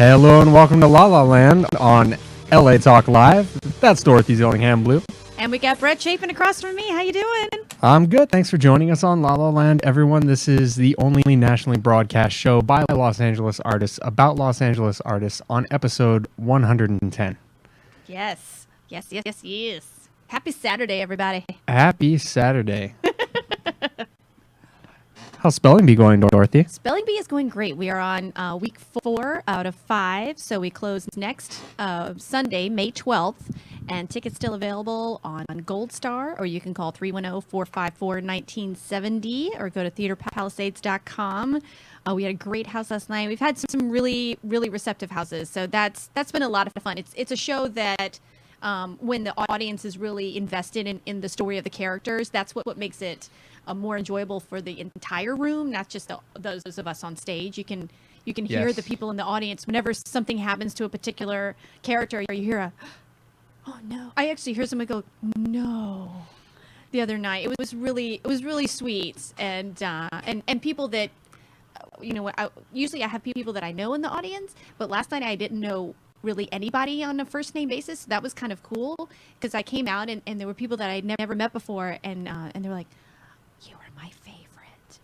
Hello and welcome to La La Land on LA Talk Live. That's Dorothy Dillingham Blue. And we got Brett Chapin across from me. How you doing? I'm good. Thanks for joining us on La La Land, everyone. This is the only nationally broadcast show by Los Angeles artists about Los Angeles artists on episode 110. Yes. Happy Saturday, everybody. Happy Saturday. How's spelling bee going, Dorothy? Spelling bee is going great. We are on week 4 out of 5, so we close next Sunday, May 12th, and tickets still available on Gold Star, or you can call 310-454-1970 or go to theaterpalisades.com. We had a great house last night. We've had some really, really receptive houses, so that's been a lot of fun. It's a show that when the audience is really invested in the story of the characters, that's what makes it more enjoyable for the entire room, not just those of us on stage. You can hear Yes. the people in the audience whenever something happens to a particular character, or you hear a, oh no. I actually heard someone go, no, the other night. It was really sweet, and people that, usually I have people that I know in the audience, but last night I didn't know really anybody on a first name basis. So that was kind of cool, because I came out and there were people that I'd never met before, and they were like, you were my favorite.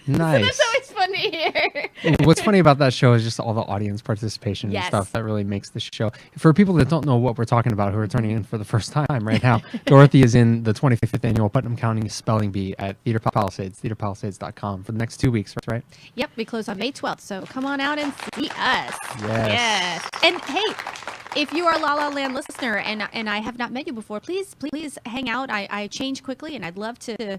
Nice. So that's always fun to hear. What's funny about that show is just all the audience participation and stuff that really makes the show. For people that don't know what we're talking about, who are turning in for the first time right now, Dorothy is in the 25th annual Putnam County Spelling Bee at Theater Palisades, theaterpalisades.com for the next 2 weeks, right? Yep, we close on May 12th, so come on out and see us. Yes. And hey, if you are a La La Land listener and I have not met you before, please hang out. I change quickly, and I'd love to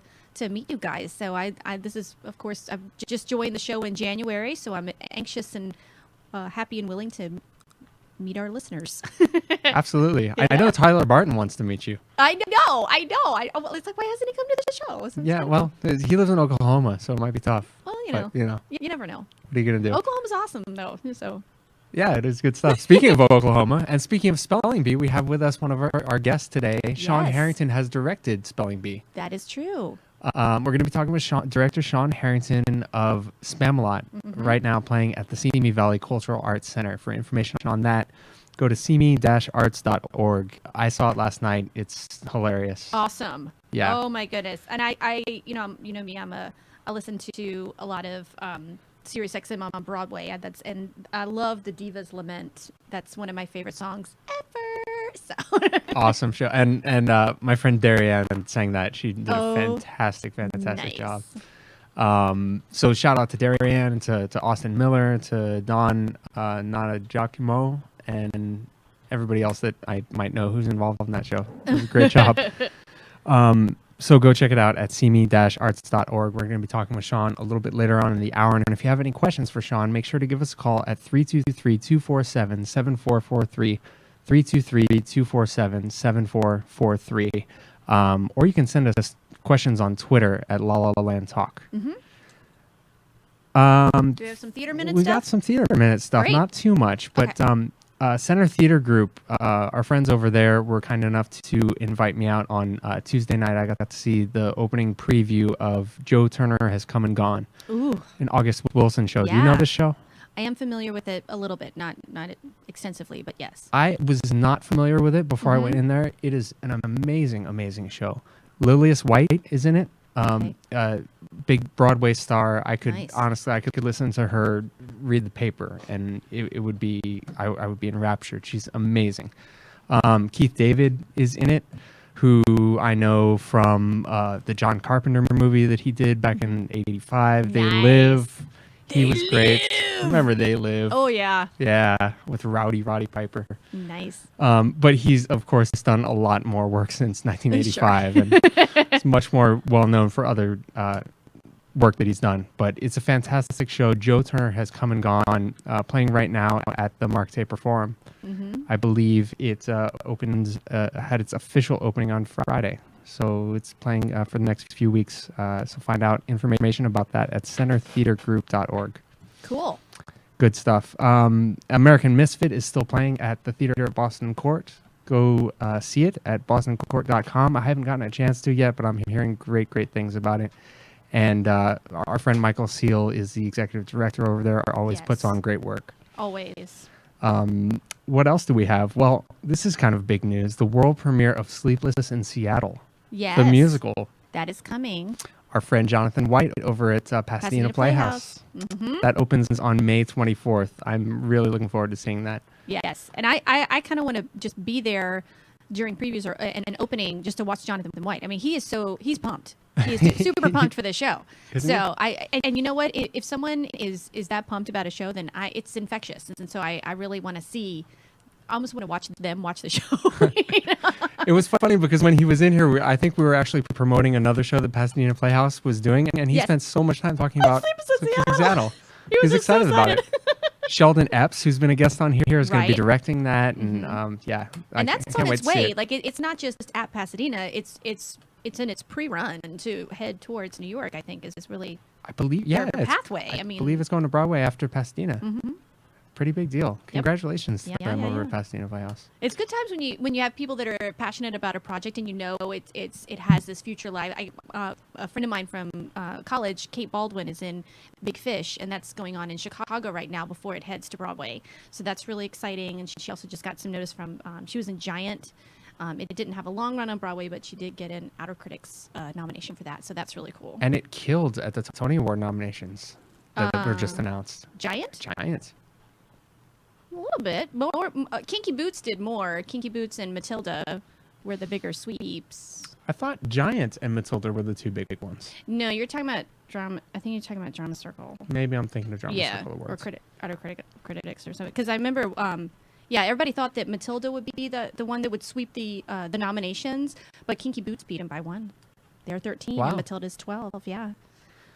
meet you guys. So this is, of course, I've just joined the show in January, so I'm anxious and happy and willing to meet our listeners. Absolutely. I know Tyler Barton wants to meet you. I know. It's like, why hasn't he come to the show? Yeah, well, he lives in Oklahoma, so it might be tough. Well, But, you never know. What are you going to do? Oklahoma's awesome, though. So. Yeah, it is good stuff. Speaking of Oklahoma, and speaking of Spelling Bee, we have with us one of our guests today. Sean Harrington has directed Spelling Bee. That is true. We're going to be talking with director Sean Harrington of Spamalot, right now playing at the Simi Valley Cultural Arts Center. For information on that, go to simi-arts.org. I saw it last night. It's hilarious. Awesome. Yeah. Oh my goodness. And I me, I listen to a lot of Sirius XM on Broadway, and I love the Diva's Lament. That's one of my favorite songs ever. So. Awesome show. And my friend Darianne sang that. She did a fantastic nice. job. So shout out to Darianne, and to Austin Miller, to Don Nada Giacomo, and everybody else that I might know who's involved in that show. It was a great job. So go check it out at simi-arts.org. We're going to be talking with Sean a little bit later on in the hour. And if you have any questions for Sean, make sure to give us a call at 323-247-7443, 323-247-7443. Or you can send us questions on Twitter at La La Land Talk. Mm-hmm. Do we have some theater minute We stuff? got some theater minute stuff. Great. Not too much, but Center Theater Group, our friends over there were kind enough to invite me out on Tuesday night. I got to see the opening preview of Joe Turner Has Come and Gone, an August Wilson show. Do you know this show? I am familiar with it a little bit, not extensively, but yes. I was not familiar with it before I went in there. It is an amazing, amazing show. Lilius White is in it. Big Broadway star. I could honestly, I could listen to her read the paper, and it would be, I would be enraptured. She's amazing. Keith David is in it, who I know from the John Carpenter movie that he did back in '85. They Live. He was great. Remember They Live? Oh yeah. Yeah, with Roddy Piper. Nice. But he's of course done a lot more work since 1985, and it's much more well known for other work that he's done. But it's a fantastic show. Joe Turner Has Come and Gone, playing right now at the Mark Taper Forum. I believe it had its official opening on Friday. So it's playing for the next few weeks. So find out information about that at centertheatergroup.org. Cool. Good stuff. American Misfit is still playing at the theater at Boston Court. Go see it at bostoncourt.com. I haven't gotten a chance to yet, but I'm hearing great things about it. And our friend Michael Seal is the executive director over there. Always puts on great work. Always. What else do we have? Well, this is kind of big news. The world premiere of Sleepless in Seattle. Yes. The musical. That is coming. Our friend Jonathan White over at Pasadena Playhouse. Mm-hmm. That opens on May 24th. I'm really looking forward to seeing that. Yes. And I kind of want to just be there during previews or an opening just to watch Jonathan White. I mean, he's pumped. He is super pumped for the show. So and you know what? If someone is that pumped about a show, then it's infectious. And so I really want to see. I almost want to watch them watch the show. You know? It was funny because when he was in here, I think we were actually promoting another show that Pasadena Playhouse was doing, and he spent so much time talking about Seattle. He's excited about it. Sheldon Epps, who's been a guest on here, is going to be directing that, and and that's on its way. Like it's not just at Pasadena; it's in its pre-run to head towards New York. I think is really. I believe, their pathway. I believe it's going to Broadway after Pasadena. Mm-hmm. Pretty big deal. Congratulations to them over at Pasadena Playhouse. It's good times when you have people that are passionate about a project and you know it has this future life. A friend of mine from college, Kate Baldwin, is in Big Fish, and that's going on in Chicago right now before it heads to Broadway. So that's really exciting. And she also just got some notice from she was in Giant. It didn't have a long run on Broadway, but she did get an Outer Critics nomination for that. So that's really cool. And it killed at the Tony Award nominations that were just announced. Giant. A little bit more. Kinky Boots did more. Kinky Boots and Matilda were the bigger sweeps. I thought Giant and Matilda were the two big ones. No, you're talking about drama. I think you're talking about Drama Circle. Maybe I'm thinking of Drama Circle Awards. Or Outer Critics or something. Because I remember, everybody thought that Matilda would be the one that would sweep the nominations, but Kinky Boots beat him by one. They're 13 and Matilda's 12. Yeah,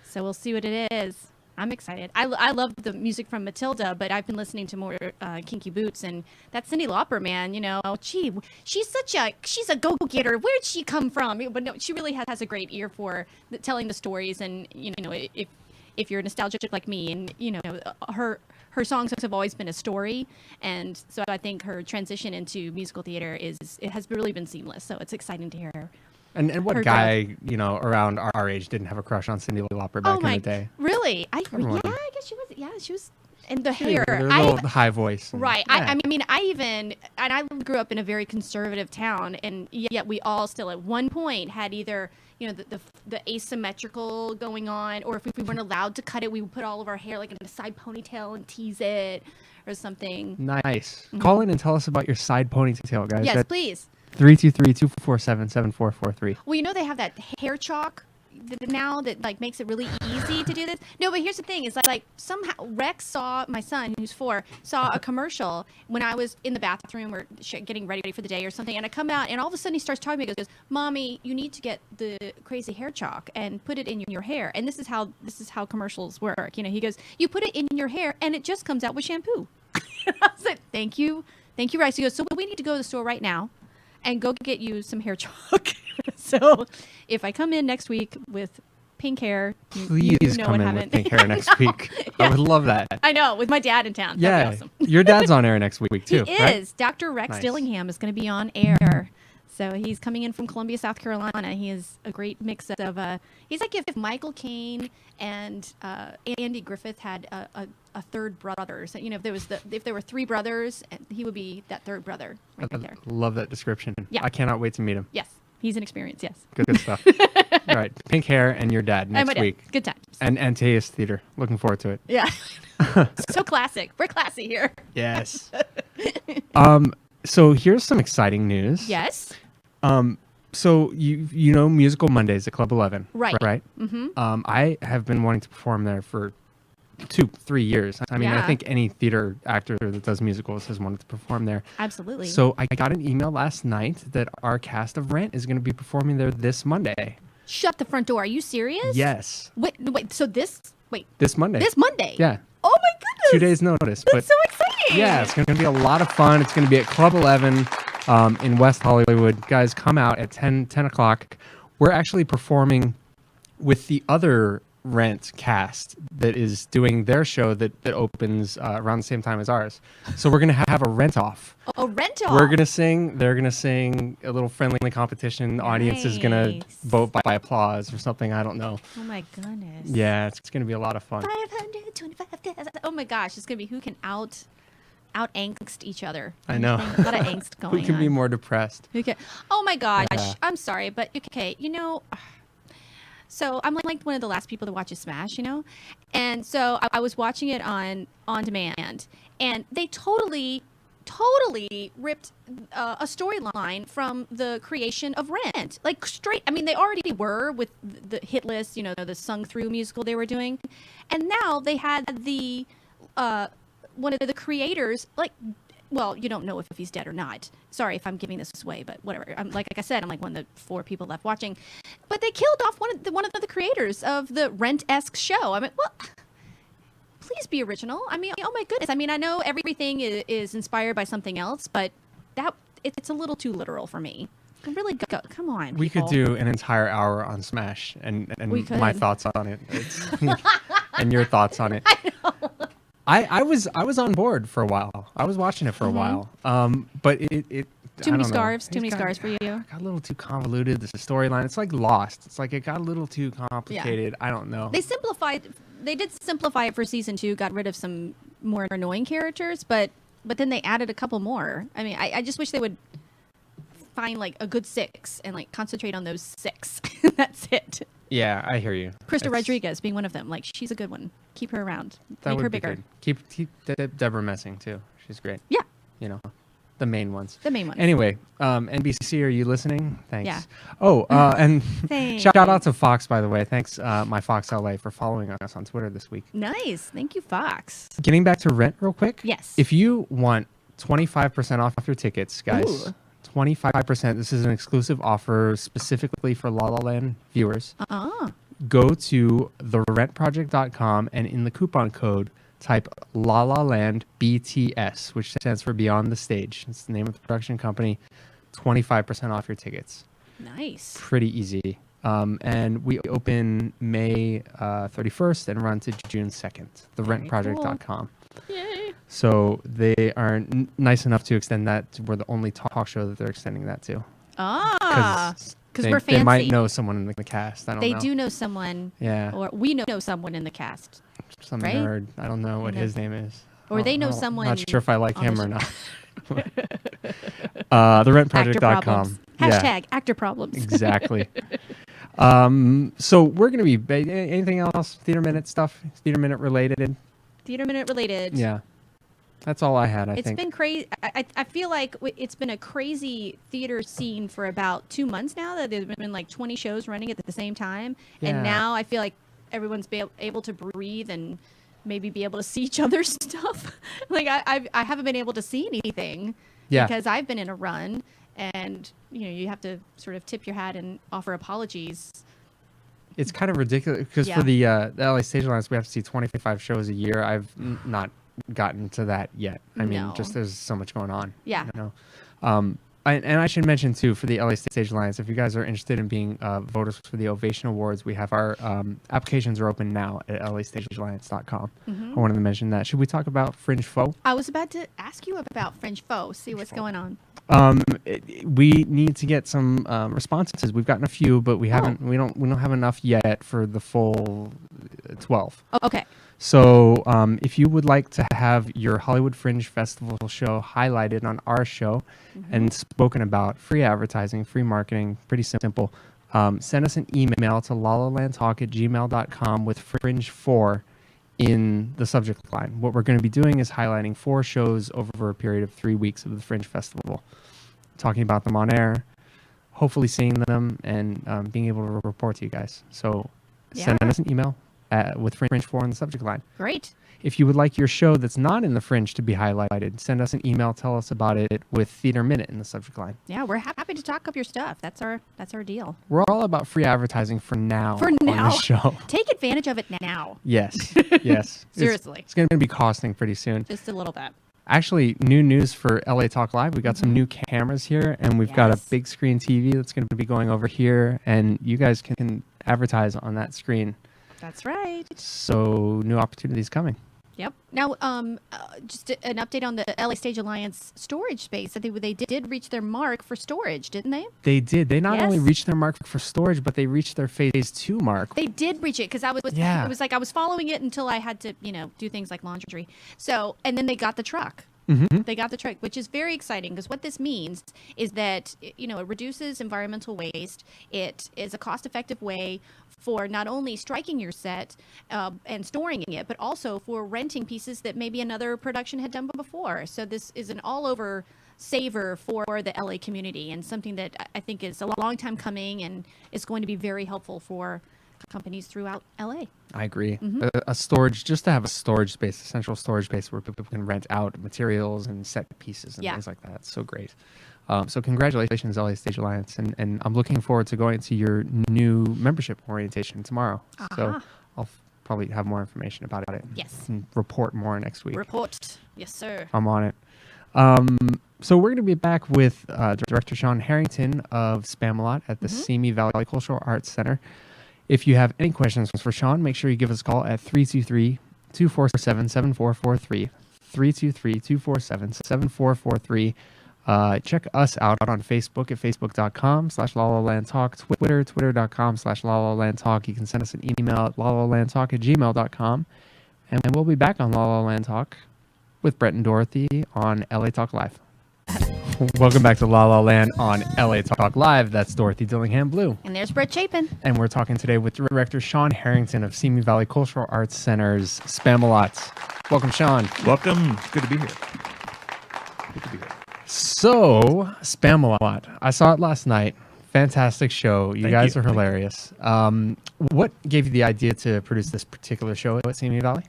so we'll see what it is. I'm excited. I love the music from Matilda, but I've been listening to more Kinky Boots, and that Cyndi Lauper, man, you know, she's a go-getter. Where'd she come from? But no, she really has a great ear for telling the stories, and you know, if you're nostalgic like me, and you know, her songs have always been a story, and so I think her transition into musical theater has really been seamless. So it's exciting to hear her. And what guy, you know, around our age didn't have a crush on Cyndi Lauper back in the day? Really? I guess she was. Yeah, she was. And the hair. Her little high voice. Right. Yeah. I grew up in a very conservative town, and yet we all still at one point had either, you know, the asymmetrical going on, or if we weren't allowed to cut it, we would put all of our hair like in a side ponytail and tease it or something. Nice. Mm-hmm. Call in and tell us about your side ponytail, guys. Yes, please. 323-247-7443. Well, you know they have that hair chalk now that like makes it really easy to do this. No, but here's the thing: is like somehow Rex saw, my son who's 4, saw a commercial when I was in the bathroom or getting ready for the day or something, and I come out and all of a sudden he starts talking to me. He goes, "Mommy, you need to get the crazy hair chalk and put it in your hair." And this is how commercials work. You know, he goes, "You put it in your hair and it just comes out with shampoo." I said, "Thank you, Rex." He goes, "So we need to go to the store right now and go get you some hair chalk." So if I come in next week with pink hair, please come in with pink hair next week. I would love that. I know, with my dad in town. Yeah, that'd be awesome. Your dad's on air next week too. He is. Right? Dr. Rex Dillingham is going to be on air. So he's coming in from Columbia, South Carolina. He is a great mix of he's like if Michael Caine and Andy Griffith had a third brother. So, you know, if there were 3 brothers, he would be that third brother right there. Love that description. Yeah. I cannot wait to meet him. Yes. He's an experience, yes. Good stuff. All right. Pink hair and your dad next week. Good times. And Antaeus Theater. Looking forward to it. Yeah. So classic. We're classy here. Yes. So here's some exciting news. Yes. So you know Musical Mondays at Club 11. Right. Right? Mm-hmm. I have been wanting to perform there for 2-3 years. I mean, I think any theater actor that does musicals has wanted to perform there. Absolutely. So I got an email last night that our cast of Rent is going to be performing there this Monday. Shut the front door. Are you serious? Yes. Wait. So this Monday. This Monday. Yeah. Oh my goodness. 2 days notice. That's so exciting. Yeah, it's going to be a lot of fun. It's going to be at Club 11 in West Hollywood. Guys, come out at 10 o'clock. We're actually performing with the other Rent cast that is doing their show that opens around the same time as ours. So we're going to have a rent-off. A rent-off? We're going to sing. They're going to sing a little friendly competition. The audience is going to vote by applause or something. I don't know. Oh, my goodness. Yeah, it's going to be a lot of fun. 525,000. Oh, my gosh. It's going to be who can out angst each other. I know. A lot of angst going on. We can be more depressed. Okay. Oh my gosh. Yeah. I'm sorry, but okay. So I'm like one of the last people to watch a Smash, and so I was watching it on demand, and they totally ripped a storyline from the creation of Rent, like straight. I mean, they already were with the hit list, the sung through musical they were doing, and now they had the one of the creators, like, well, you don't know if he's dead or not. Sorry if I'm giving this away, but whatever. Like I said, I'm like one of the 4 people left watching, but they killed off one of the creators of the Rent-esque show. I mean, well, please be original. I mean, oh my goodness. I mean, I know everything is inspired by something else, but it's a little too literal for me. Really, come on. We could do an entire hour on Smash and my thoughts on it. And your thoughts on it. I know. I was on board for a while. I was watching it for a while. But it too many scarves for you. Got a little too convoluted. This storyline. It's like Lost. It's like it got a little too complicated. Yeah. I don't know. They did simplify it for season 2. Got rid of some more annoying characters, but then they added a couple more. I mean, I just wish they would find like a good 6 and like concentrate on those 6. That's it. Yeah, I hear you. Krista Rodriguez being one of them. Like, she's a good one. Keep her around. Make her bigger. Good. Keep Deborah Messing too. She's great. Yeah. The main ones. Anyway, NBC, are you listening? Thanks. Yeah. Oh, and Thanks. Shout out to Fox, by the way. Thanks, my Fox LA, for following us on Twitter this week. Nice. Thank you, Fox. Getting back to Rent real quick. Yes. If you want 25% off your tickets, guys. Ooh. 25%. This is an exclusive offer specifically for La La Land viewers. Go to therentproject.com and in the coupon code type La La Land BTS, which stands for Beyond the Stage. It's the name of the production company. 25% off your tickets. Nice. Pretty easy. And we open May 31st and run to June 2nd. Therentproject.com. Cool. Yay. So they are nice enough to extend that. We're the only talk show that they're extending that to. Because we're fancy. They might know someone in the cast. I don't know. They do know someone. Yeah. Or we know someone in the cast. Some right? nerd. I don't know what his name is. Or they know someone. Not sure if I like him or not. Therentproject.com. Hashtag actor problems. Exactly. So we're going to be... Anything else? Theater Minute stuff? Theater Minute related? Theater Minute related. Yeah. That's all I had, I think. It's been crazy. I feel like it's been a crazy theater scene for about 2 months now. That there's been like 20 shows running at the same time. Yeah. And now I feel like everyone's able to breathe and maybe be able to see each other's stuff. Like I haven't been able to see anything because I've been in a run. And, you have to sort of tip your hat and offer apologies. It's kind of ridiculous because for the LA Stage Alliance, we have to see 25 shows a year. I've not gotten to that yet. I mean, just there's so much going on. Yeah. And I should mention too, for the LA Stage Alliance, if you guys are interested in being voters for the Ovation Awards, we have our applications are open now at lastagealliance.com. I wanted to mention that. Should we talk about Fringe Faux? I was about to ask you about Fringe Faux. See what's going on. We need to get some responses. We've gotten a few, but we haven't. We don't have enough yet for the full 12. Okay. So if you would like to have your Hollywood Fringe Festival show highlighted on our show and spoken about, free advertising, free marketing, pretty simple, send us an email to lalalandtalk@gmail.com with Fringe4 in the subject line. What we're going to be doing is highlighting 4 shows over a period of 3 weeks of the Fringe Festival, talking about them on air, hopefully seeing them, and being able to report to you guys. So send us an email with Fringe4 in the subject line. Great. If you would like your show that's not in the Fringe to be highlighted, send us an email, tell us about it with Theater Minute in the subject line. Yeah, we're happy to talk up your stuff. That's our deal. We're all about free advertising for now. For now. On the show. Take advantage of it now. Yes. Yes. Seriously. It's going to be costing pretty soon. Just a little bit. Actually, new news for LA Talk Live. We got some new cameras here, and we've got a big screen TV that's going to be going over here, and you guys can advertise on that screen. That's right. So new opportunities coming. Yep. Now, just an update on the LA Stage Alliance storage space. I think they did reach their mark for storage, didn't they? They did. They not only reached their mark for storage, but they reached their phase 2 mark. They did reach it because it was like I was following it until I had to, do things like laundry. So, and then they got the truck. They got the trick, which is very exciting because what this means is that, you know, it reduces environmental waste. It is a cost-effective way for not only striking your set and storing it, but also for renting pieces that maybe another production had done before. So this is an all-over saver for the LA community, and something that I think is a long time coming and is going to be very helpful for companies throughout LA. I agree. A storage, just to have a storage space, a central storage space where people can rent out materials and set pieces and things like that. It's so great. So congratulations, LA Stage Alliance. And I'm looking forward to going to your new membership orientation tomorrow. So I'll probably have more information about it. Yes. And report more next week. Report. Yes, sir. I'm on it. So we're going to be back with Director Sean Harrington of Spamalot at the Simi Valley Cultural Arts Center. If you have any questions for Sean, make sure you give us a call at 323-247-7443. 323-247-7443. Check us out on Facebook at facebook.com/lalalandtalk, Twitter, twitter.com/lalalandtalk. You can send us an email at lalalandtalk@gmail.com. And we'll be back on La La Land Talk with Brett and Dorothy on LA Talk Live. Welcome back to La La Land on LA Talk Live. That's Dorothy Dillingham Blue. And there's Brett Chapin. And we're talking today with Director Sean Harrington of Simi Valley Cultural Arts Center's Spamalot. Welcome, Sean. Welcome. It's good to be here. Good to be here. So, Spamalot. I saw it last night. Fantastic show. You guys are hilarious. What gave you the idea to produce this particular show at Simi Valley?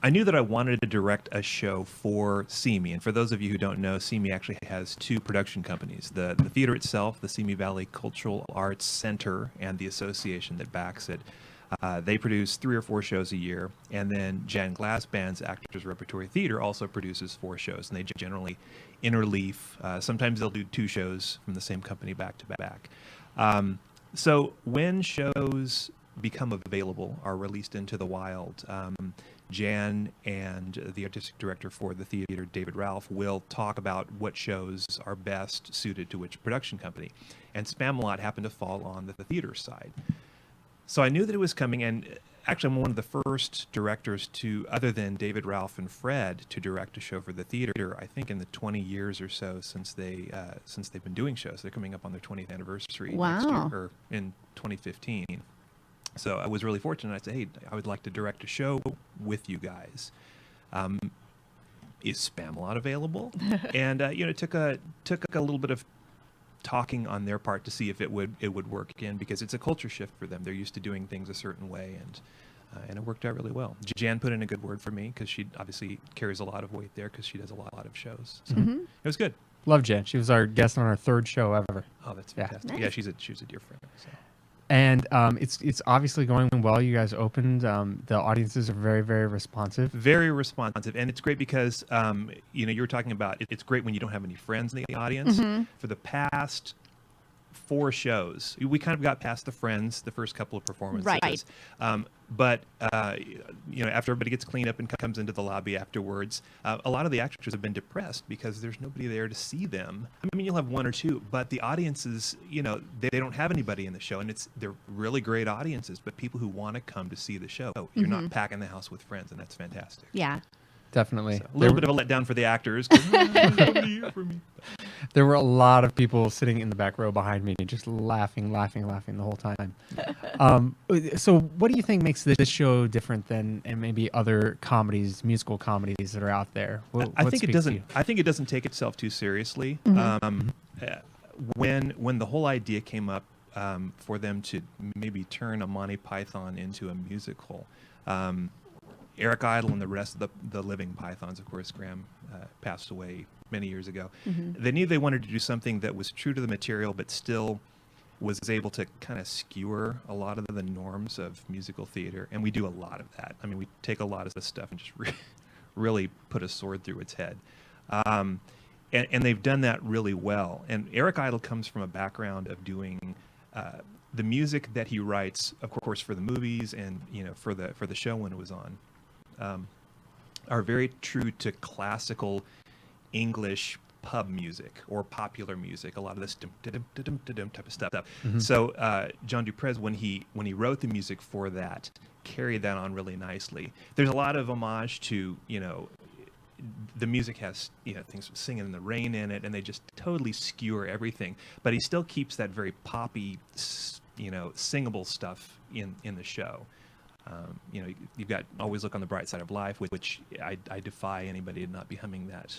I knew that I wanted to direct a show for Simi, and for those of you who don't know, Simi actually has two production companies. The theater itself, the Simi Valley Cultural Arts Center, and the association that backs it. They produce 3 or 4 shows a year, and then Jan Glass Band's Actors Repertory Theater also produces 4 shows, and they generally interleaf. Sometimes they'll do 2 shows from the same company back to back. So when shows become available, are released into the wild, Jan and the artistic director for the theater, David Ralph, will talk about what shows are best suited to which production company. And Spamalot happened to fall on the theater side. So I knew that it was coming, and actually I'm one of the first directors to, other than David Ralph and Fred, to direct a show for the theater, I think in the 20 years or so since they've been doing shows. They're coming up on their 20th anniversary next year, or in 2015. So I was really fortunate. I said, hey, I would like to direct a show with you guys. Is Spamalot available? And it took a little bit of talking on their part to see if it would work again, because it's a culture shift for them. They're used to doing things a certain way, and it worked out really well. Jan put in a good word for me, because she obviously carries a lot of weight there, because she does a lot of shows. So it was good. Love Jan. She was our guest on our 3rd show ever. Oh, that's fantastic. Yeah, she's a dear friend. So. And it's obviously going well. You guys opened. The audiences are very, very responsive. Very responsive. And it's great because, you were talking about, it's great when you don't have any friends in the audience. For the past 4 shows, we kind of got past the friends, the first couple of performances. Right. But after everybody gets cleaned up and comes into the lobby afterwards, a lot of the actors have been depressed because there's nobody there to see them. I mean, you'll have 1 or 2, but the audiences, they don't have anybody in the show, and they're really great audiences, but people who want to come to see the show. You're not packing the house with friends, and that's fantastic. Yeah. Definitely. So, a little bit of a letdown for the actors. There were a lot of people sitting in the back row behind me, just laughing the whole time. So what do you think makes this show different than maybe other comedies, musical comedies that are out there? I think it doesn't. I think it doesn't take itself too seriously. When the whole idea came up for them to maybe turn a Monty Python into a musical, Eric Idle and the rest of the living Pythons, of course, Graham passed away many years ago. They knew they wanted to do something that was true to the material, but still was able to kind of skewer a lot of the norms of musical theater. And we do a lot of that. I mean, we take a lot of this stuff and just really put a sword through its head. And they've done that really well. And Eric Idle comes from a background of doing the music that he writes, of course, for the movies and for the show when it was on. Are very true to classical English pub music or popular music. A lot of this type of stuff. So John Duprez, when he wrote the music for that, carried that on really nicely. There's a lot of homage to the music has, you know, things singing in the rain in it, and they just totally skewer everything. But he still keeps that very poppy, you know, singable stuff in the show. You know, you've got Always Look on the Bright Side of Life, which I defy anybody to not be humming that,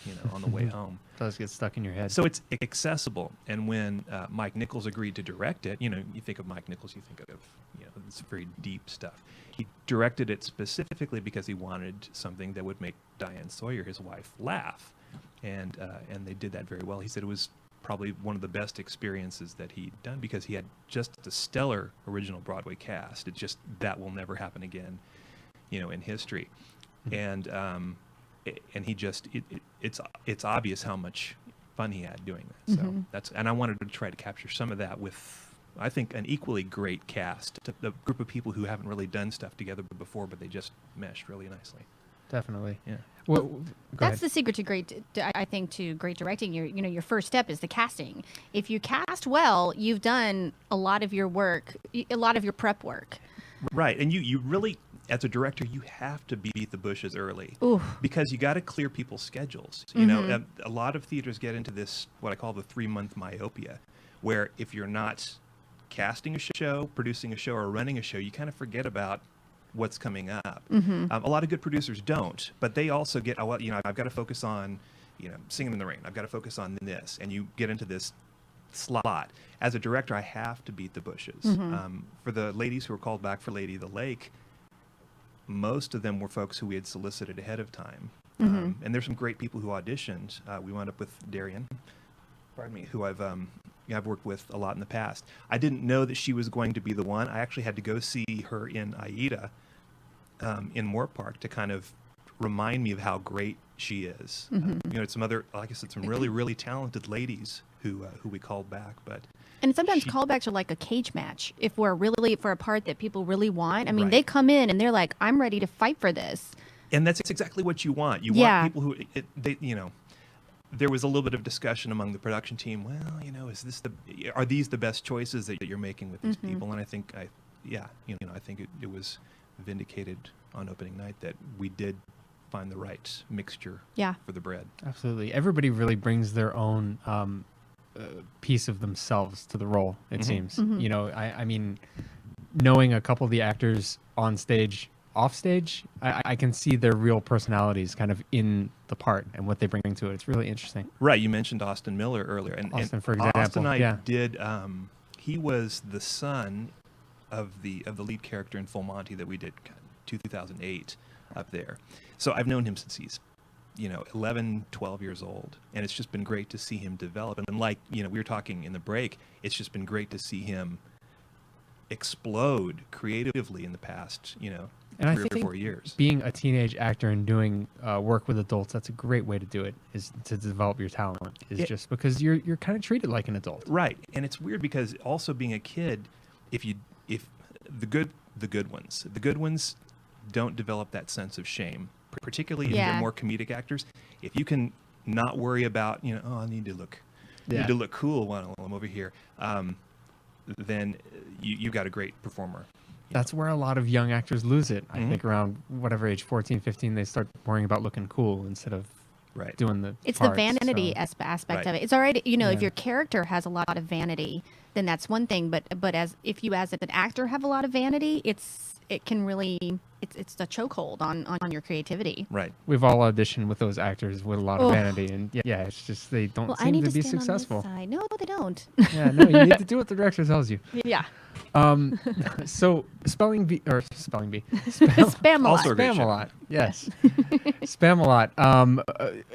you know, on the way home. It does get stuck in your head. So it's accessible. And when Mike Nichols agreed to direct it, you know, you think of Mike Nichols, you think of, you know, it's very deep stuff. He directed it specifically because he wanted something that would make Diane Sawyer, his wife, laugh. And they did that very well. He said it was probably one of the best experiences that he'd done because he had just a stellar original Broadway cast. It just, that will never happen again, you know, in history. And he just, it's obvious how much fun he had doing that. So and I wanted to try to capture some of that with, I think, an equally great cast, a group of people who haven't really done stuff together before, but they just meshed really nicely. Definitely. Yeah. Well, that's the secret to great, I think, to great directing. Your first step is the casting. If you cast well, you've done a lot of your work, a lot of your prep work. Right, and you really, as a director, you have to beat the bushes early. Ooh. Because you got to clear people's schedules. You know, a lot of theaters get into this, what I call the 3-month myopia, where if you're not casting a show, producing a show, or running a show, you kind of forget about what's coming up. A lot of good producers don't, but they also get, oh, well, you know, I've got to focus on, you know, Singing in the Rain. I've got to focus on this, and you get into this slot. As a director, I have to beat the bushes. For the ladies who were called back for Lady of the Lake, most of them were folks who we had solicited ahead of time. And there's some great people who auditioned. We wound up with Darian, pardon me, who I've worked with a lot in the past. I didn't know that she was going to be the one. I actually had to go see her in Aida in Moore Park to kind of remind me of how great she is. You know, some other, like I said, some really, really talented ladies who we called back, but. And sometimes callbacks are like a cage match. If we're really for a part that people really want, I mean, Right. they come in and they're like, "I'm ready to fight for this." And that's exactly what you want. You want people who, they, you know, there was a little bit of discussion among the production team. Well, you know, are these the best choices that you're making with these people? And I think, I think it was vindicated on opening night that we did find the right mixture for the bread. Absolutely. Everybody really brings their own piece of themselves to the role, it seems. You know, I mean, knowing a couple of the actors on stage, off stage, I can see their real personalities kind of in the part and what they bring to it. It's really interesting. Right. You mentioned Austin Miller earlier. And for example. Austin and I did, he was the son of the lead character in Full Monty that we did 2008 up there. So I've known him since he's, you know, 11, 12 years old. And it's just been great to see him develop. And like, you know, we were talking in the break, it's just been great to see him explode creatively in the past, you know, and 3 or 4 years. Being a teenage actor and doing work with adults, that's a great way to do it, is to develop your talent, just because you're kind of treated like an adult. Right. And it's weird because also being a kid, if the good ones don't develop that sense of shame, particularly if they're more comedic actors. If you can not worry about, you know, oh, I need to look cool while I'm over here, then you've got a great performer. That's where a lot of young actors lose it. I think around whatever age, 14, 15, they start worrying about looking cool instead of doing the It's parts, the vanity aspect of it. It's all right, you know, if your character has a lot of vanity, then that's one thing. But if you as an actor have a lot of vanity, it's a chokehold on your creativity. Right. We've all auditioned with those actors with a lot of vanity, and it's just they don't seem to be successful. No, they don't. Yeah, no, you need to do what the director tells you. Yeah. So spelling bee. Spam a lot. Yes. Spam a lot.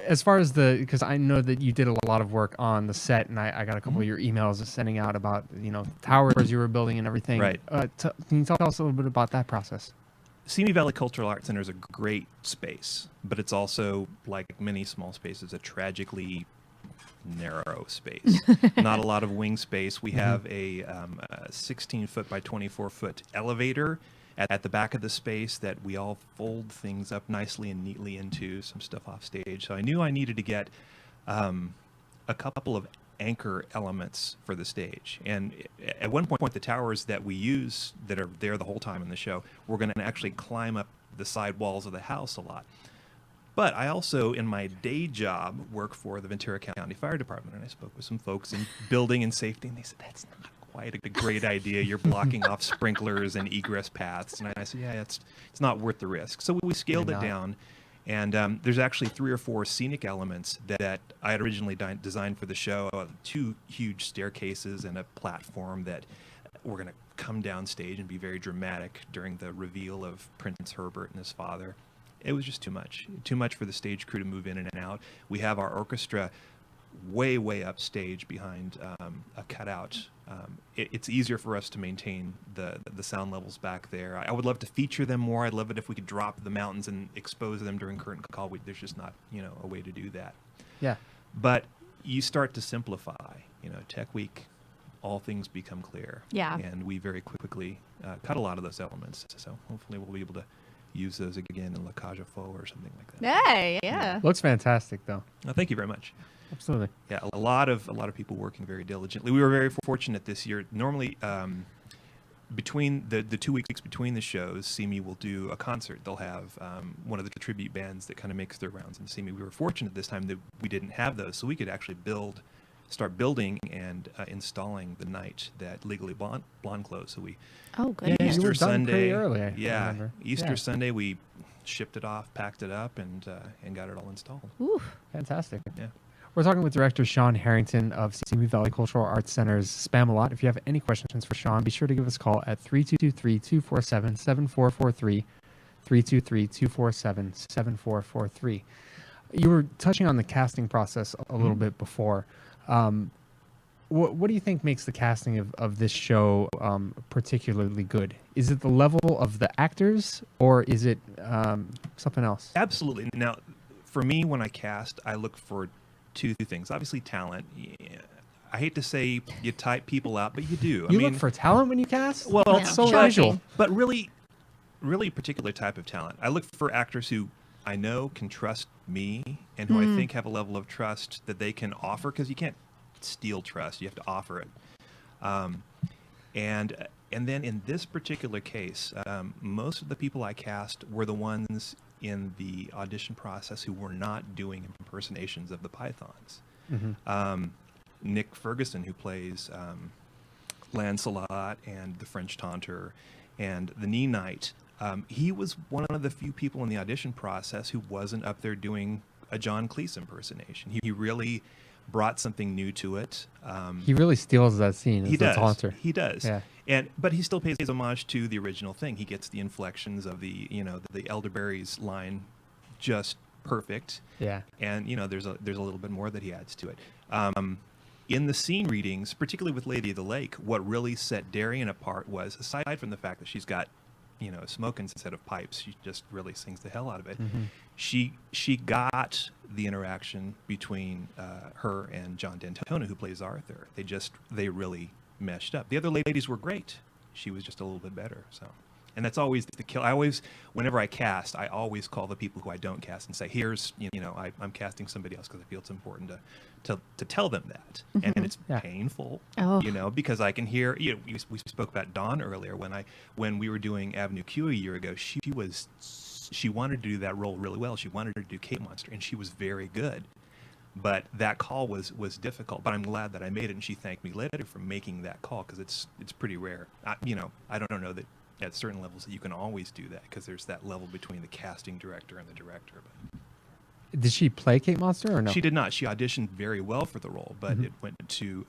As far as because I know that you did a lot of work on the set, and I got a couple of your emails sending out about, you know, towers you were building and everything. Right. Can you tell us a little bit about that process? Simi Valley Cultural Arts Center is a great space, but it's also, like many small spaces, a tragically narrow space. Not a lot of wing space. We have a 16-foot by 24-foot elevator at the back of the space that we all fold things up nicely and neatly into, some stuff off stage. So I knew I needed to get a couple of anchor elements for the stage. And at one point, the towers that we use that are there the whole time in the show, we're going to actually climb up the side walls of the house a lot. But I also, in my day job, work for the Ventura County Fire Department, and I spoke with some folks in building and safety, and they said, that's not quite a great idea. You're blocking off sprinklers and egress paths. And I said, yeah, it's not worth the risk. So we scaled it down, and there's actually 3 or 4 scenic elements that I had originally designed for the show, 2 huge staircases and a platform that were going to come down stage and be very dramatic during the reveal of Prince Herbert and his father. It was just too much for the stage crew to move in and out. We have our orchestra way upstage behind a cutout. It's easier for us to maintain the sound levels back there. I would love to feature them more. I'd love it if we could drop the mountains and expose them during curtain call. There's just not a way to do that. Yeah. But you start to simplify. Tech Week, all things become clear. Yeah. And we very quickly cut a lot of those elements. So hopefully we'll be able to use those again in La Cage aux Folles or something like that. Hey, yeah. Looks fantastic, though. Thank you very much. Absolutely. Yeah, a lot of people working very diligently. We were very fortunate this year. Normally, between the 2 weeks between the shows, CME will do a concert. They'll have one of the tribute bands that kind of makes their rounds in CME. We were fortunate this time that we didn't have those, so we could actually start building and installing the night that Legally Blonde closed. So we good. Yeah, Easter you were done Sunday, pretty early, I yeah, remember. Easter Yeah. Sunday we shipped it off, packed it up, and got it all installed. Ooh. Fantastic. Yeah. We're talking with director Sean Harrington of Simi Valley Cultural Arts Center's Spam-A-Lot. If you have any questions for Sean, be sure to give us a call at 323-247-7443, 323-247-7443. You were touching on the casting process a little bit before. What do you think makes the casting of this show particularly good? Is it the level of the actors, or is it something else? Absolutely. Now, for me, when I cast, I look for 2 things. Obviously, talent. Yeah. I hate to say you type people out, but you do. You look for talent when you cast? Well, Yeah. It's so Shocking. visual. but really a particular type of talent. I look for actors who I know can trust me and who I think have a level of trust that they can offer, because you can't steal trust. You have to offer it. And then in this particular case, most of the people I cast were the ones in the audition process who were not doing impersonations of the Pythons. Nick Ferguson, who plays Lancelot and the French Taunter and the Knee Knight, he was one of the few people in the audition process who wasn't up there doing a John Cleese impersonation. He really brought something new to it. He really steals that scene. He does. Taunter. He does. Yeah. But he still pays homage to the original thing. He gets the inflections of the elderberries line just perfect. Yeah. And there's a little bit more that he adds to it. In the scene readings, particularly with Lady of the Lake, what really set Darian apart was, aside from the fact that she's got smoke instead of pipes, she just really sings the hell out of it. She got the interaction between her and John D'Antona, who plays Arthur. They really meshed up. The other ladies were great. She was just a little bit better. So, and that's always the kill. Whenever I cast, I always call the people who I don't cast and say, "Here's, I'm casting somebody else," because I feel it's important to tell them that, and it's painful, because I can hear. We spoke about Dawn earlier when we were doing Avenue Q a year ago. She wanted to do that role really well. She wanted to do Kate Monster, and she was very good. But that call was difficult. But I'm glad that I made it, and she thanked me later for making that call, because it's pretty rare. I don't know that at certain levels that you can always do that, because there's that level between the casting director and the director. But did she play Kate Monster or no? she did not. She auditioned very well for the role, but it went to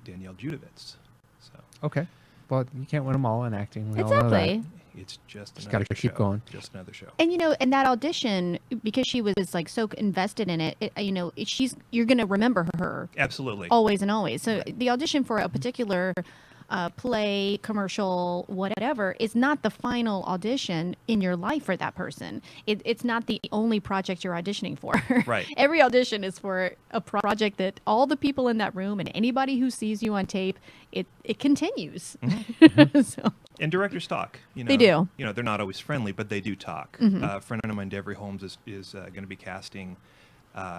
Danielle Judovitz. So Okay. Well, you can't win them all in acting. We all know that. Exactly. it's just Just another gotta keep show. going. Just another show. And and that audition, because she was like so invested in it, you're gonna remember her Absolutely. always and always. So the audition for a particular play, commercial, whatever, is not the final audition in your life for that person. It's not the only project you're auditioning for. Right. Every audition is for a project that all the people in that room and anybody who sees you on tape, it continues. So. And directors talk. They do. They're not always friendly, but they do talk. A friend of mine, Devery Holmes, is going to be casting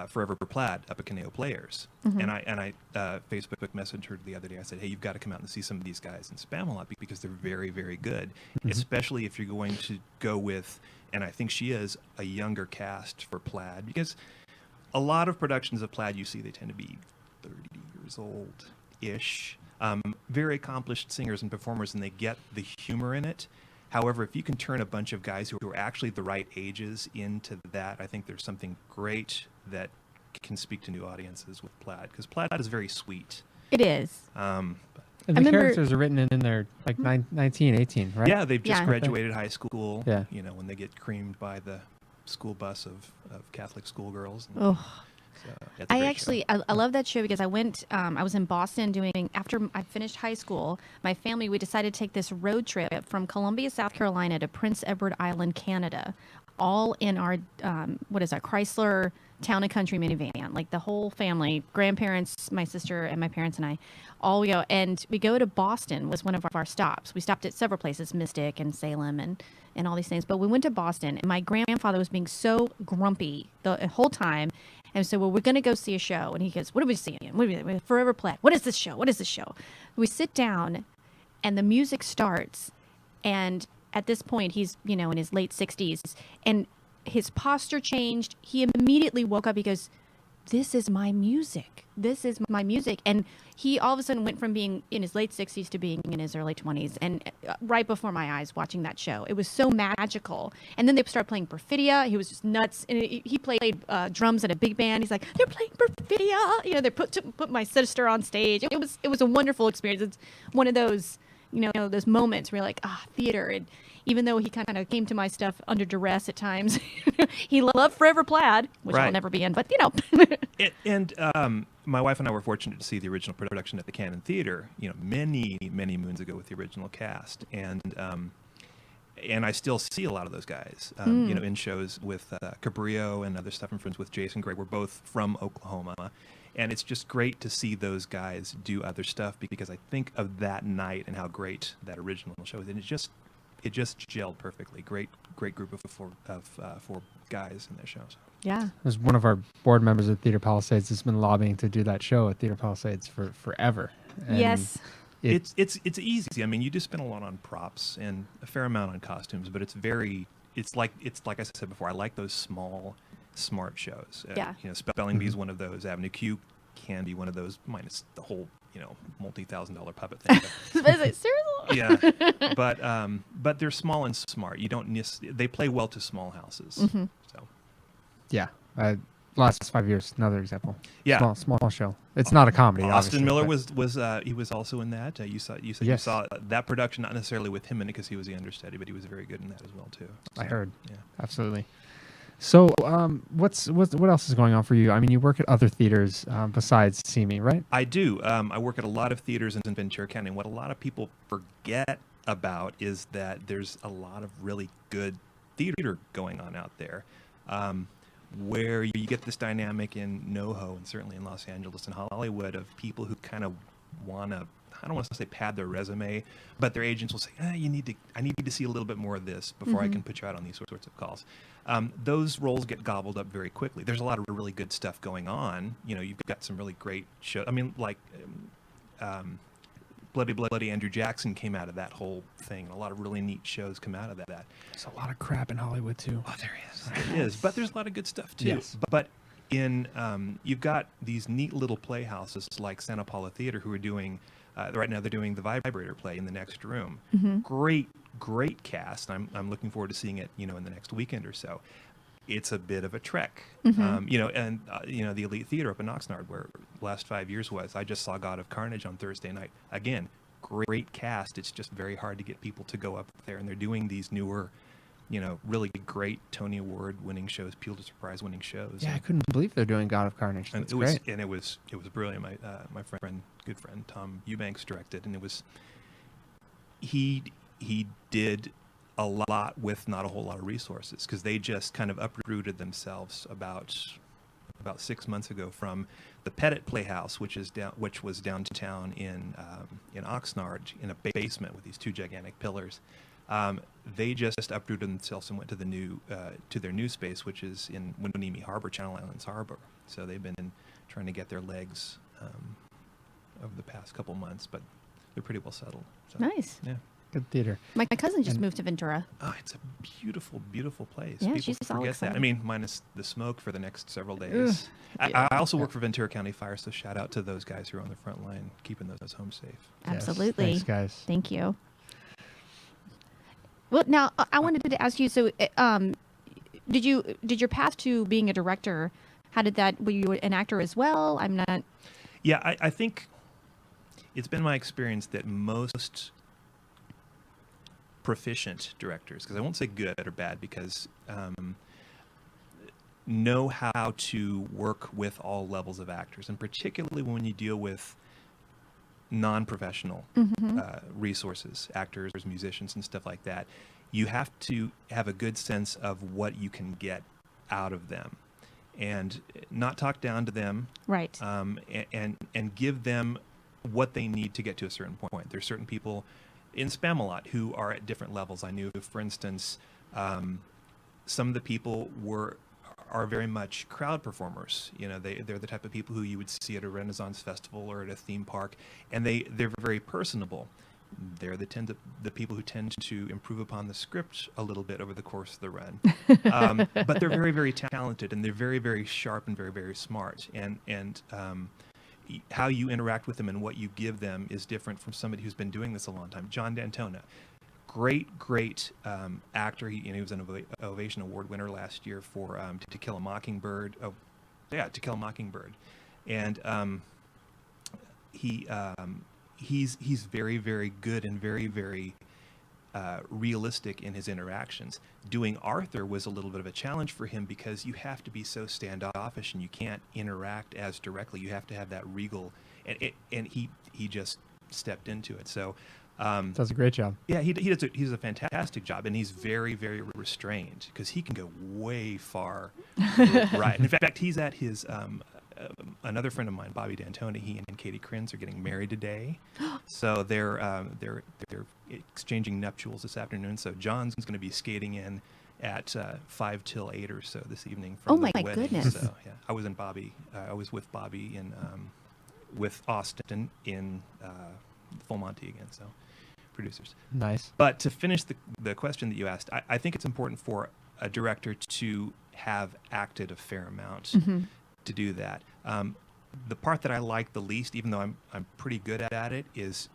Forever Plaid up at Caneo Players. And I Facebook messaged her the other day. I said, hey, you've got to come out and see some of these guys in Spamalot because they're very, very good, especially if you're going to go with, and I think she is, a younger cast for Plaid, because a lot of productions of Plaid you see, they tend to be 30 years old-ish. Very accomplished singers and performers, and they get the humor in it. However, if you can turn a bunch of guys who are actually the right ages into that, I think there's something great that can speak to new audiences with Plaid, because Plaid is very sweet. It is. And the characters are written in their like 19, 18, right? Yeah, they've just graduated high school. Yeah. You know, when they get creamed by the school bus of Catholic schoolgirls. So, I love that show because I was in Boston after I finished high school, my family, we decided to take this road trip from Columbia, South Carolina to Prince Edward Island, Canada, all in our, Chrysler Town and Country minivan, like the whole family, grandparents, my sister and my parents and I, all we go. And we go to Boston was one of our stops. We stopped at several places, Mystic and Salem and all these things. But we went to Boston, and my grandfather was being so grumpy the whole time. And so, well, we're going to go see a show. And he goes, what are we seeing? What are we, Forever Plaid. What is this show? What is this show? We sit down, and the music starts. And at this point, he's, in his late 60s. And his posture changed. He immediately woke up. He goes, this is my music. This is my music. And he all of a sudden went from being in his late 60s to being in his early 20s. And right before my eyes watching that show, it was so magical. And then they started playing Perfidia. He was just nuts. And he played drums in a big band. He's like, they're playing Perfidia. They put my sister on stage. It was a wonderful experience. It's one of those, those moments where you're like, theater. And even though he kind of came to my stuff under duress at times, he loved Forever Plaid, which I'll never be in, but my wife and I were fortunate to see the original production at the Cannon Theater, many, many moons ago with the original cast. And I still see a lot of those guys, in shows with Cabrillo and other stuff, and friends with Jason Gray. We're both from Oklahoma. And it's just great to see those guys do other stuff, because I think of that night and how great that original show is. And it just gelled perfectly. Great group of four guys in that show. So. Yeah. There's one of our board members at Theater Palisades that's been lobbying to do that show at Theater Palisades for forever. And yes. It's easy. I mean, you do spend a lot on props and a fair amount on costumes, but it's like I said before, I like those small, smart shows. Yeah. Spelling Bee is one of those. Avenue Q can be one of those, minus the whole multi-$1,000 puppet thing. Seriously? Yeah, but they're small and smart. You don't they play well to small houses. Mm-hmm. So, yeah, last 5 years, another example. Yeah, small show. It's not a comedy. Austin Miller but. was he was also in that. You said yes. You saw that production, not necessarily with him in it because he was the understudy, but he was very good in that as well too. So, I heard. Yeah, absolutely. So, what else is going on for you? I mean, you work at other theaters besides See Me, right? I do. I work at a lot of theaters in Ventura County. And what a lot of people forget about is that there's a lot of really good theater going on out there, where you get this dynamic in NoHo and certainly in Los Angeles and Hollywood of people who kind of want to, I don't want to say pad their resume, but their agents will say, I need to see a little bit more of this before I can put you out on these sorts of calls. Those roles get gobbled up very quickly. There's a lot of really good stuff going on. You've got some really great shows. I mean, like Bloody Andrew Jackson came out of that whole thing. A lot of really neat shows come out of that. There's a lot of crap in Hollywood too. Oh, there is. There is. But there's a lot of good stuff too. Yes. But in you've got these neat little playhouses like Santa Paula Theater who are doing right now. They're doing the Vibrator play in the next room. Mm-hmm. Great cast. I'm looking forward to seeing it. In the next weekend or so. It's a bit of a trek. Mm-hmm. The Elite Theater up in Oxnard, where the last 5 years was. I just saw God of Carnage on Thursday night. Again, great cast. It's just very hard to get people to go up there, and they're doing these newer, really great Tony Award-winning shows, Pulitzer Prize-winning shows. Yeah, I couldn't believe they're doing God of Carnage. That's great. And it was brilliant. My good friend Tom Eubanks directed, and it was he did a lot with not a whole lot of resources, because they just kind of uprooted themselves about 6 months ago from the Pettit Playhouse, which was downtown in Oxnard in a basement with these two gigantic pillars. They just uprooted themselves and went to the new to their new space, which is in Winnemem Harbor, Channel Islands Harbor. So they've been trying to get their legs over the past couple months, but they're pretty well settled. So, nice. Yeah. Good theater. My cousin just moved to Ventura. Oh, it's a beautiful, beautiful place. Yeah, People she's all forget excited. that. I mean, minus the smoke for the next several days. I also work for Ventura County Fire, so shout out to those guys who are on the front line keeping those homes safe. Absolutely. Yes. Thanks, guys. Thank you. Well, now I wanted to ask you. So, did your path to being a director? How did that? Were you an actor as well? I'm not. Yeah, I think it's been my experience that most proficient directors, because I won't say good or bad, because know how to work with all levels of actors, and particularly when you deal with non-professional resources, actors, musicians, and stuff like that. You have to have a good sense of what you can get out of them, and not talk down to them, Right. And give them what they need to get to a certain point. There's certain people in Spamalot who are at different levels. I knew, for instance, some of the people are very much crowd performers. You know, they're the type of people who you would see at a Renaissance festival or at a theme park, and they're very personable. They're the people who tend to improve upon the script a little bit over the course of the run. But they're very, very talented, and they're very, very sharp and very, very smart. And how you interact with them and what you give them is different from somebody who's been doing this a long time. John D'Antona, great actor. He was an Ovation Award winner last year for To Kill a Mockingbird. Oh, yeah, To Kill a Mockingbird. And he's very, very good and very, very realistic in his interactions. Doing Arthur was a little bit of a challenge for him because you have to be so standoffish and you can't interact as directly. You have to have that regal, and he just stepped into it. So does a great job. Yeah, he does a fantastic job, and he's very, very restrained because he can go way far right. And in fact, he's at his another friend of mine, Bobby D'Antoni. He and Katie Krenz are getting married today, so they're exchanging nuptials this afternoon. So John's going to be skating in at 5 till 8 or so this evening. From the wedding. Goodness! So yeah, I was with Bobby in with Austin in Full Monty again. So producers. Nice. But to finish the question that you asked, I think it's important for a director to have acted a fair amount to do that. The part that I like the least, even though I'm pretty good at it, is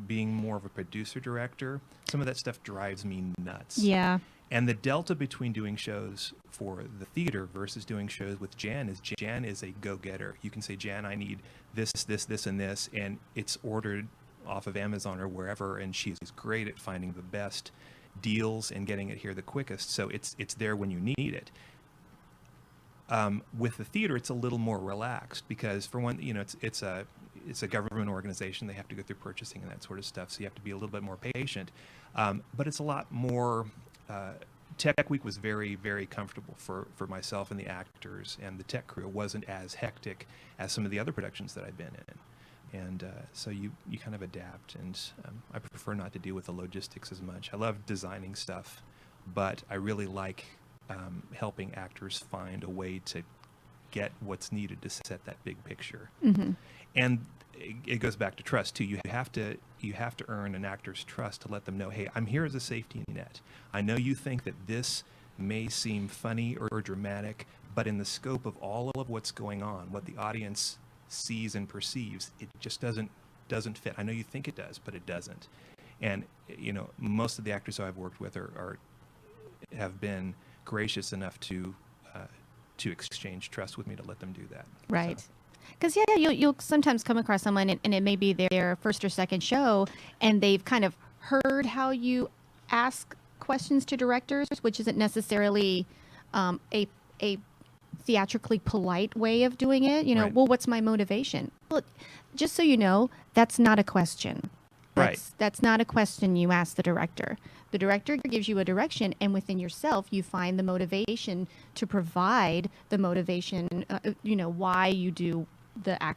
being more of a producer director. Some of that stuff drives me nuts. Yeah. And the delta between doing shows for the theater versus doing shows with Jan is a go-getter. You can say, Jan, I need this, and this, and it's ordered off of Amazon or wherever, and she's great at finding the best deals and getting it here the quickest. So it's there when you need it. With the theater, it's a little more relaxed because, for one, it's a government organization. They have to go through purchasing and that sort of stuff, so you have to be a little bit more patient. But it's a lot more. Tech Week was very, very comfortable for myself and the actors, and the tech crew. It wasn't as hectic as some of the other productions that I've been in. And so you kind of adapt, and I prefer not to deal with the logistics as much. I love designing stuff, but I really like helping actors find a way to get what's needed to set that big picture. And it goes back to trust too. You have to earn an actor's trust to let them know, hey, I'm here as a safety net. I know you think that this may seem funny or dramatic, but in the scope of all of what's going on, what the audience sees and perceives, it just doesn't fit. I know you think it does, but it doesn't. And most of the actors I've worked with have been gracious enough to exchange trust with me to let them do that. Right. Because you'll sometimes come across someone and it may be their first or second show, and they've kind of heard how you ask questions to directors, which isn't necessarily a theatrically polite way of doing it. Right. Well, what's my motivation? Well, just so you know, that's not a question. That's not a question you ask the director. The director gives you a direction, and within yourself, you find the motivation to provide the motivation, why you do the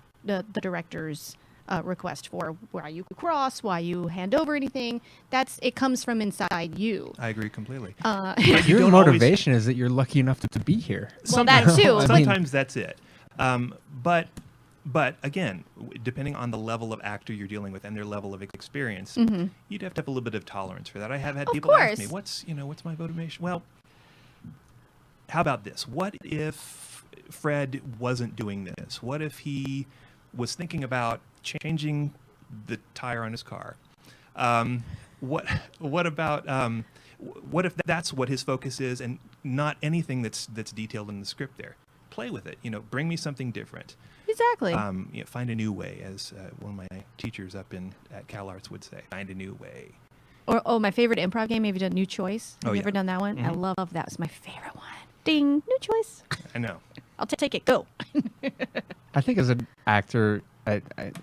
director's request for why you cross, why you hand over anything. It comes from inside you. I agree completely. Your motivation is that you're lucky enough to be here. Well, that too. Sometimes that's it. But again, depending on the level of actor you're dealing with and their level of experience, you'd have to have a little bit of tolerance for that. I have had people ask me, what's my motivation? Well, how about this? What if Fred wasn't doing this? What if he was thinking about changing the tire on his car? What if that's what his focus is, and not anything that's detailed in the script there? Play with it. Bring me something different. Exactly. Find a new way, as one of my teachers up at CalArts would say. Find a new way. Or my favorite improv game. Have you done New Choice? Have you ever done that one? I love that. It's my favorite one. Ding, New Choice. I know. I'll take it. Go. I think as an actor, I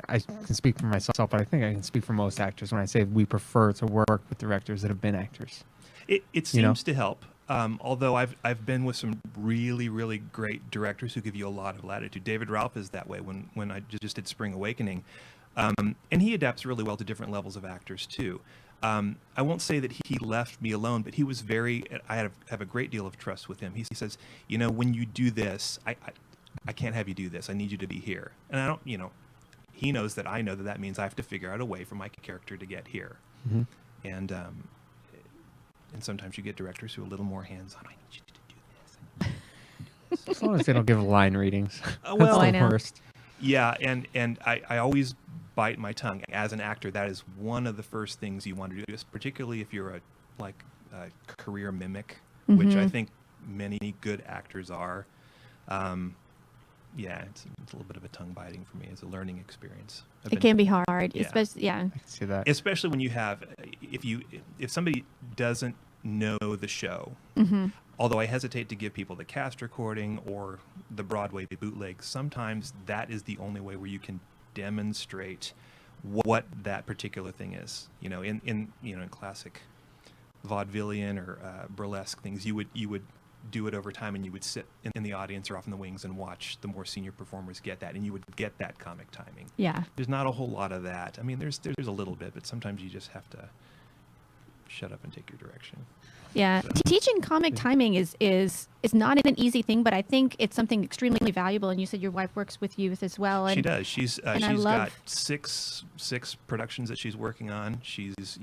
can speak for myself, but I think I can speak for most actors when I say we prefer to work with directors that have been actors. It seems to help. Although I've been with some really, really great directors who give you a lot of latitude. David Ralph is that way when I just did Spring Awakening. And he adapts really well to different levels of actors too. I won't say that he left me alone, but he was I have a great deal of trust with him. He says, when you do this, I can't have you do this. I need you to be here. And I don't, he knows that I know that means I have to figure out a way for my character to get here. Mm-hmm. And sometimes you get directors who are a little more hands-on. I need you to do this. As long as they don't give line readings. Well, that's the worst. Yeah, and I always bite my tongue. As an actor, that is one of the first things you want to do, particularly if you're a career mimic, which I think many good actors are. It's a little bit of a tongue biting for me as a learning experience. It can be hard, yeah. Especially, I can see that. Especially when you have, if somebody doesn't know the show, although I hesitate to give people the cast recording or the Broadway bootleg, sometimes that is the only way where you can demonstrate what that particular thing is. In classic vaudevillian or burlesque things, you would do it over time, and you would sit in the audience or off in the wings and watch the more senior performers get that, and you would get that comic timing. Yeah. There's not a whole lot of that. I mean, there's a little bit, but sometimes you just have to shut up and take your direction. Yeah. Teaching comic timing is not an easy thing, but I think it's something extremely valuable. And you said your wife works with youth as well. And she does. She's got six productions that she's working on. She's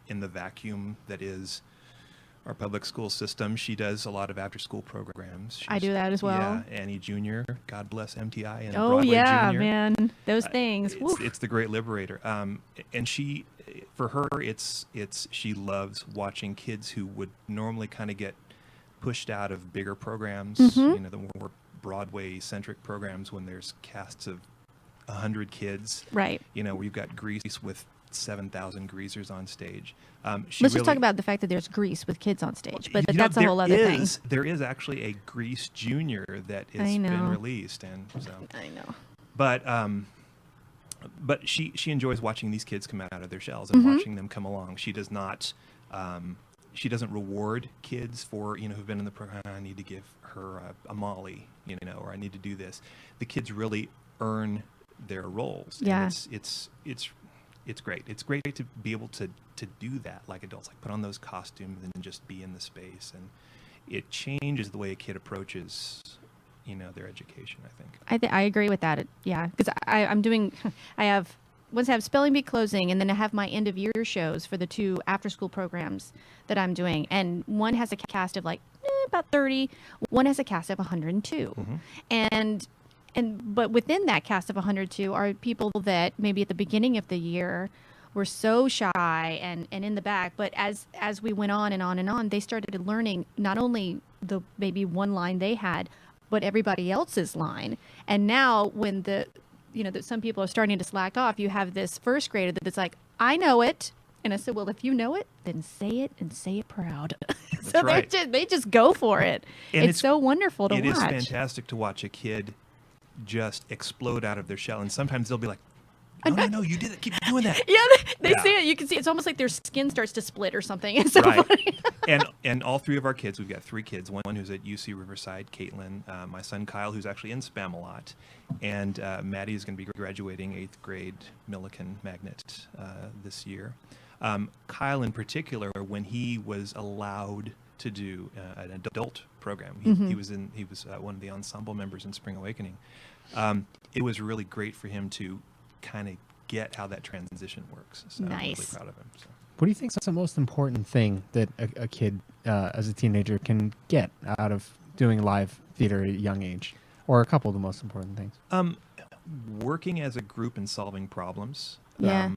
in the vacuum that is our public school system. She does a lot of after-school programs. I do that as well. Yeah, Annie Jr., God bless MTI, and oh Broadway yeah, Junior. Man, those things. It's the great liberator. And for her, she loves watching kids who would normally kind of get pushed out of bigger programs, the more Broadway-centric programs when there's casts of 100 kids. Right. Where you've got Grease with 7,000 greasers on stage. Let's just talk about the fact that there's Grease with kids on stage, but that's a whole other thing. There is actually a Grease Junior that has been released, and so I know. But she enjoys watching these kids come out of their shells and watching them come along. She does not. She doesn't reward kids for who've been in the program. I need to give her a Molly, or I need to do this. The kids really earn their roles. Yeah. And it's great. It's great to be able to do that like adults, like put on those costumes and just be in the space. And it changes the way a kid approaches, their education, I think. I agree with that. Yeah, because I have Spelling Bee closing, and then I have my end of year shows for the 2 after school programs that I'm doing. And one has a cast of about 30. One has a cast of 102. But within that cast of 102 are people that maybe at the beginning of the year were so shy and in the back. But as we went on and on and on, they started learning not only the maybe one line they had, but everybody else's line. And now when that some people are starting to slack off, you have this first grader that's like, I know it. And I said, well, if you know it, then say it and say it proud. So right. they just go for it. And it's so wonderful to watch. It is fantastic to watch a kid just explode out of their shell, and sometimes they'll be like, no, you did it, keep doing that. Yeah, they see it. You can see it's almost like their skin starts to split or something. It's so right. funny. and all three of our kids, we've got three kids. One who's at UC Riverside, Caitlin, my son Kyle, who's actually in Spamalot, and Maddie is going to be graduating 8th grade Millikan Magnet this year. Kyle in particular, when he was allowed to do an adult program, he was one of the ensemble members in Spring Awakening. It was really great for him to kind of get how that transition works. So I'm really proud of him. So. What do you think is the most important thing that a kid as a teenager can get out of doing live theater at a young age? Or a couple of the most important things? Working as a group and solving problems. Yeah.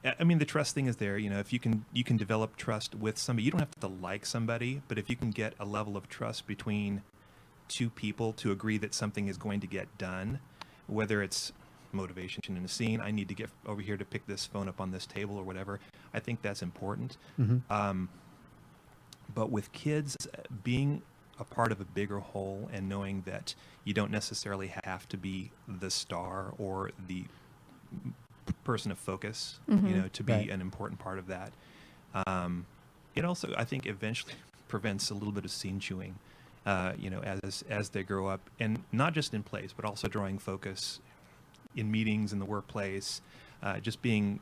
I mean, the trust thing is there. You know, if you can develop trust with somebody, you don't have to like somebody, but if you can get a level of trust between two people to agree that something is going to get done, whether it's motivation in a scene, I need to get over here to pick this phone up on this table or whatever, I think that's important. But with kids, being a part of a bigger whole and knowing that you don't necessarily have to be the star or the person of focus, you know, to be an important part of that. It also, I think, eventually prevents a little bit of scene chewing, you know, as they grow up, and not just in plays, but also drawing focus in meetings in the workplace, just being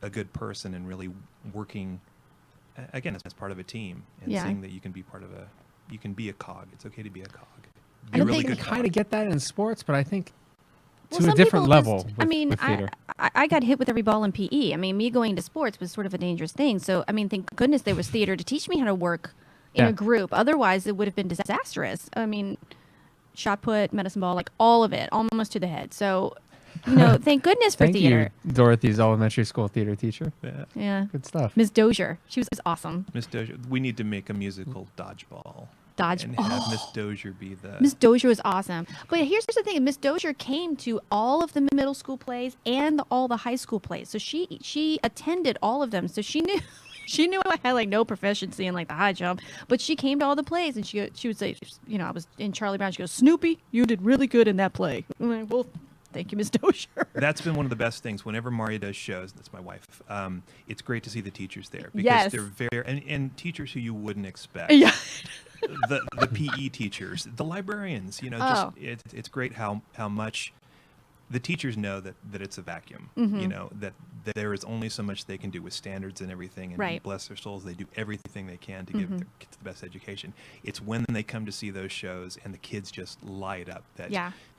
a good person and really working, again, as part of a team, and seeing that you can be you can be a cog. It's okay to be a cog. I don't think you kind of get that in sports, but I think to a different level. With theater. I got hit with every ball in PE. I mean, me going to sports was sort of a dangerous thing. So, I mean, thank goodness there was theater to teach me how to work in a group. Otherwise, it would have been disastrous. I mean, shot put, medicine ball, like all of it, almost to the head. So, you know, thank goodness for theater. You, Dorothy's elementary school theater teacher. Yeah. Good stuff. Miss Dozier. She was awesome. Miss Dozier. We need to make a musical dodgeball. And have Miss Dozier be the... Miss Dozier was awesome. But here's the thing. Miss Dozier came to all of the middle school plays and all the high school plays. So she attended all of them. So she knew I had like no proficiency in like the high jump. But she came to all the plays and she would say, you know, I was in Charlie Brown. She goes, Snoopy, you did really good in that play. I'm like, well, thank you, Miss Dozier. That's been one of the best things. Whenever Maria does shows, that's my wife, it's great to see the teachers there. Because they're very... And teachers who you wouldn't expect. Yeah. The PE teachers, the librarians, you know, it's great how much the teachers know that it's a vacuum, you know, that there is only so much they can do with standards and everything, and bless their souls, they do everything they can to give their kids the best education. It's when they come to see those shows and the kids just light up that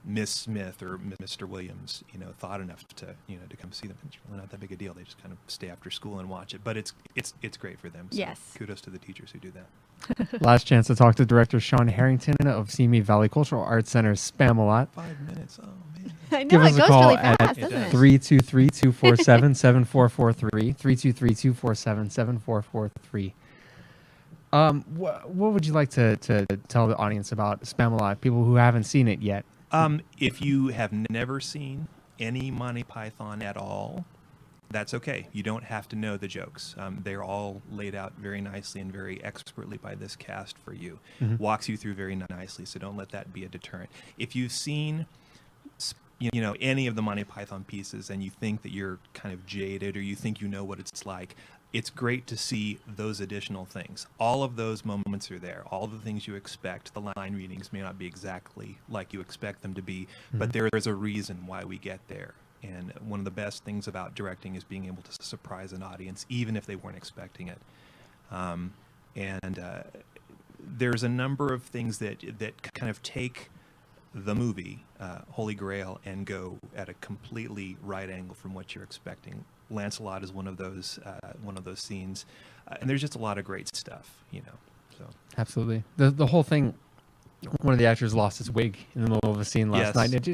Miss Smith or Mr. Williams, you know, thought enough to, you know, to come see them. It's really not that big a deal. They just kind of stay after school and watch it, but it's great for them. So kudos to the teachers who do that. Last chance to talk to director Sean Harrington of Simi Valley Cultural Arts Center, Spamalot. 5 minutes. Oh, man. I know, Give us it goes a call really at fast, doesn't it? 323-247-7443, 323-247-7443. What would you like to tell the audience about Spamalot, people who haven't seen it yet? If you have never seen any Monty Python at all, that's okay. You don't have to know the jokes. They're all laid out very nicely and very expertly by this cast for you. Walks you through very nicely, so don't let that be a deterrent. If you've seen, you know, any of the Monty Python pieces and you think that you're kind of jaded or you think you know what it's like, it's great to see those additional things. All of those moments are there. All the things you expect. The line readings may not be exactly like you expect them to be, but there is a reason why we get there. And one of the best things about directing is being able to surprise an audience, even if they weren't expecting it. There's a number of things that kind of take the movie, Holy Grail, and go at a completely right angle from what you're expecting. Lancelot is one of those scenes, and there's just a lot of great stuff, you know. So absolutely, the whole thing. One of the actors lost his wig in the middle of a scene last night. And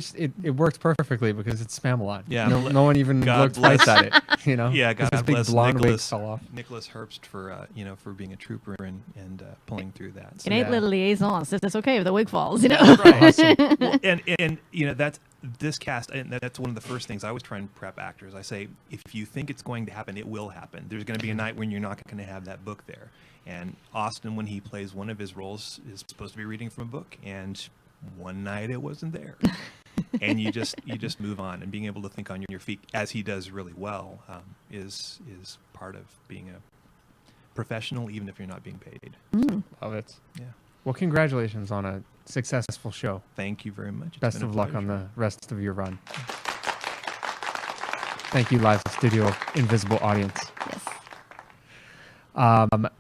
it worked perfectly because it's Spamalot. Yeah, no one even looked twice at it. You know, yeah, God this bless big blonde wig fell off. Nicholas Herbst for for being a trooper and pulling through that. So, it ain't little liaisons. It's okay if the wig falls. You know, right. Awesome. Well, and you know that's this cast, and that's one of the first things I always try and prep actors. I say, if you think it's going to happen, it will happen. There's going to be a night when you're not going to have that book there. And Austin, when he plays one of his roles, is supposed to be reading from a book, and one night it wasn't there. And you just move on, and being able to think on your feet, as he does really well, is part of being professional, even if you're not being paid. Love it. Yeah. Well, congratulations on a successful show. Thank you very much. It's Best been a of luck on pleasure. the rest of your run. Thank you, live studio invisible audience. Yes.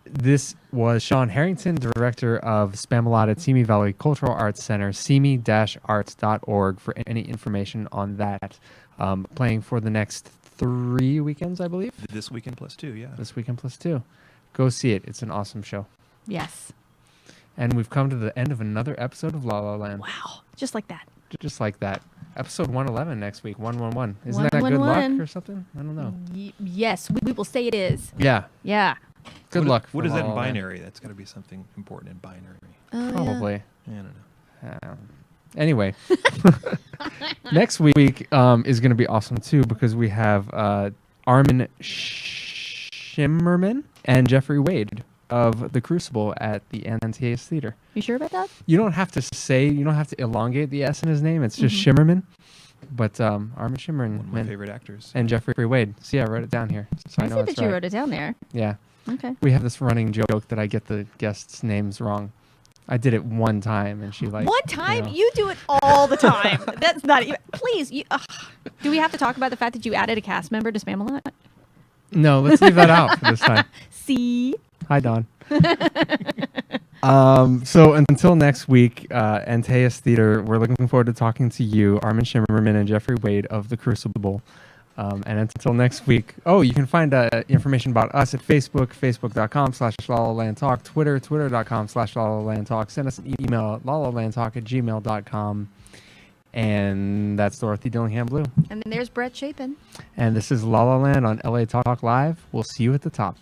This was Sean Harrington, director of Spamalot at Simi Valley Cultural Arts Center, simi-arts.org for any information on that. Playing for the next 3 weekends, I believe. This weekend plus 2, yeah. This weekend plus 2. Go see it. It's an awesome show. Yes. And we've come to the end of another episode of La La Land. Wow. Just like that. Just like that. Episode 111 next week. 111. Isn't that good luck 111. or something? I don't know. Yes, we will say it is. Yeah. Yeah. Good luck. What for is that La in La Land. binary? That's got to be something important in binary. Oh, Probably. I don't know. Anyway, next week is going to be awesome too because we have Armin Shimmerman and Jeffrey Wade of The Crucible at the Antaeus Theater. You sure about that? You don't have to elongate the S in his name. It's just Shimmerman. But Armin Shimmerman One of my favorite actors. and Jeffrey Wade. See, I wrote it down here. So I know see it's that you right. wrote it down there. Yeah. Okay. We have this running joke that I get the guests' names wrong. I did it one time, and she like One time? know. You do it all the time. That's not even... Please. Do we have to talk about the fact that you added a cast member to Spamalot? No, let's leave that out for this time. See? Hi, Don. So until next week, Antaeus Theater, we're looking forward to talking to you, Armin Shimmerman and Jeffrey Wade of The Crucible. And until next week, you can find information about us at Facebook, facebook.com/lalalandtalk, Twitter, twitter.com/lalalandtalk. Send us an email at lalalandtalk@gmail.com. And that's Dorothy Dillingham Blue. And then there's Brett Chapin. And this is La La Land on LA Talk Live. We'll see you at the top.